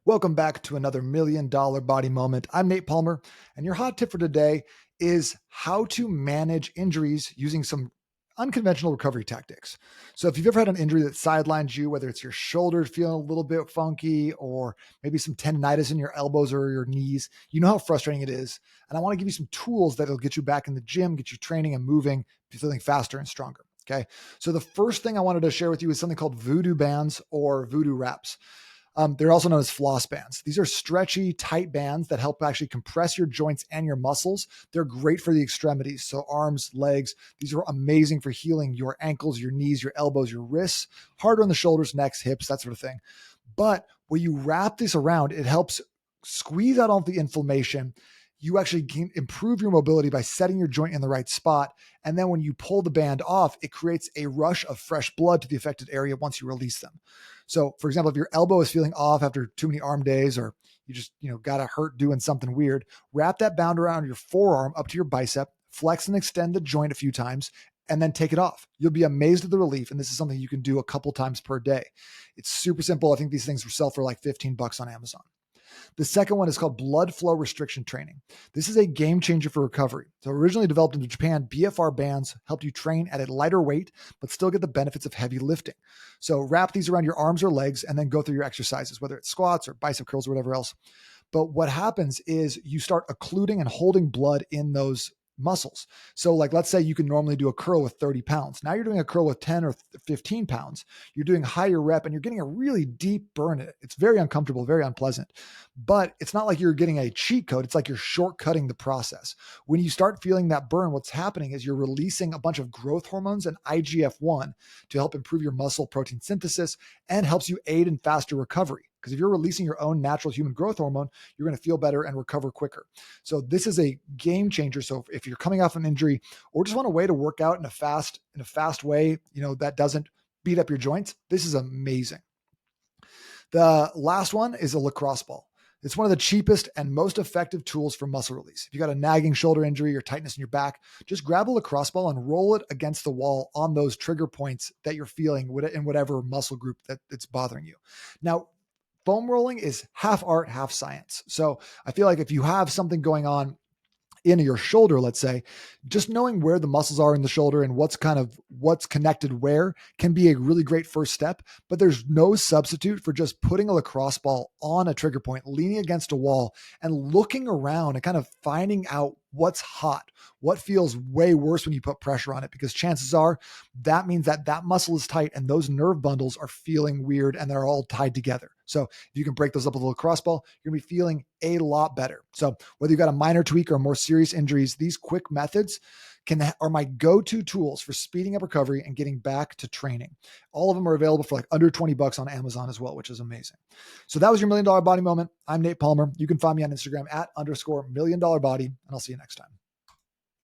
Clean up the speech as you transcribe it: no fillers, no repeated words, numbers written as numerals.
Welcome back to another $1 million body moment. I'm Nate Palmer, and your hot tip for today is how to manage injuries using some unconventional recovery tactics. So, if you've ever had an injury that sidelines you, whether it's your shoulders feeling a little bit funky or maybe some tendonitis in your elbows or your knees, you know how frustrating it is. And I want to give you some tools that'll get you back in the gym, get you training and moving, feeling faster and stronger. Okay. So, the first thing I wanted to share with you is something called voodoo bands or voodoo wraps. They're also known as floss bands. These are stretchy, tight bands that help actually compress your joints and your muscles. They're great for the extremities. So arms, legs, these are amazing for healing your ankles, your knees, your elbows, your wrists, harder on the shoulders, necks, hips, that sort of thing. But when you wrap this around, it helps squeeze out all the inflammation. You actually can improve your mobility by setting your joint in the right spot. And then when you pull the band off, it creates a rush of fresh blood to the affected area once you release them. So, for example, if your elbow is feeling off after too many arm days, or you just, got a hurt doing something weird, wrap that band around your forearm up to your bicep, flex and extend the joint a few times, and then take it off. You'll be amazed at the relief. And this is something you can do a couple times per day. It's super simple. I think these things sell for like $15 on Amazon. The second one is called blood flow restriction training. This is a game changer for recovery. So originally developed in Japan, BFR bands help you train at a lighter weight, but still get the benefits of heavy lifting. So wrap these around your arms or legs and then go through your exercises, whether it's squats or bicep curls or whatever else. But what happens is you start occluding and holding blood in those muscles. So like, let's say you can normally do a curl with 30 pounds. Now you're doing a curl with 10 or 15 pounds. You're doing higher rep and you're getting a really deep burn. It's very uncomfortable, very unpleasant, but it's not like you're getting a cheat code. It's like you're shortcutting the process. When you start feeling that burn, what's happening is you're releasing a bunch of growth hormones and IGF-1 to help improve your muscle protein synthesis and helps you aid in faster recovery. Because if you're releasing your own natural human growth hormone, you're going to feel better and recover quicker. So this is a game changer. So if you're coming off an injury or just want a way to work out in a fast way, that doesn't beat up your joints, this is amazing. The last one is a lacrosse ball. It's one of the cheapest and most effective tools for muscle release. If you got a nagging shoulder injury or tightness in your back, just grab a lacrosse ball and roll it against the wall on those trigger points that you're feeling in whatever muscle group that it's bothering you. Now, foam rolling is half art, half science. So I feel like if you have something going on in your shoulder, let's say, just knowing where the muscles are in the shoulder and what's connected where can be a really great first step. But there's no substitute for just putting a lacrosse ball on a trigger point, leaning against a wall and looking around and kind of finding out what's hot, what feels way worse when you put pressure on it, because chances are that means that muscle is tight and those nerve bundles are feeling weird and they're all tied together. So if you can break those up with a lacrosse ball, you're gonna be feeling a lot better. So whether you've got a minor tweak or more serious injuries, these quick methods are my go-to tools for speeding up recovery and getting back to training. All of them are available for like under $20 on Amazon as well, which is amazing. So that was your $1 million body moment. I'm Nate Palmer. You can find me on Instagram @_$1million body, and I'll see you next time.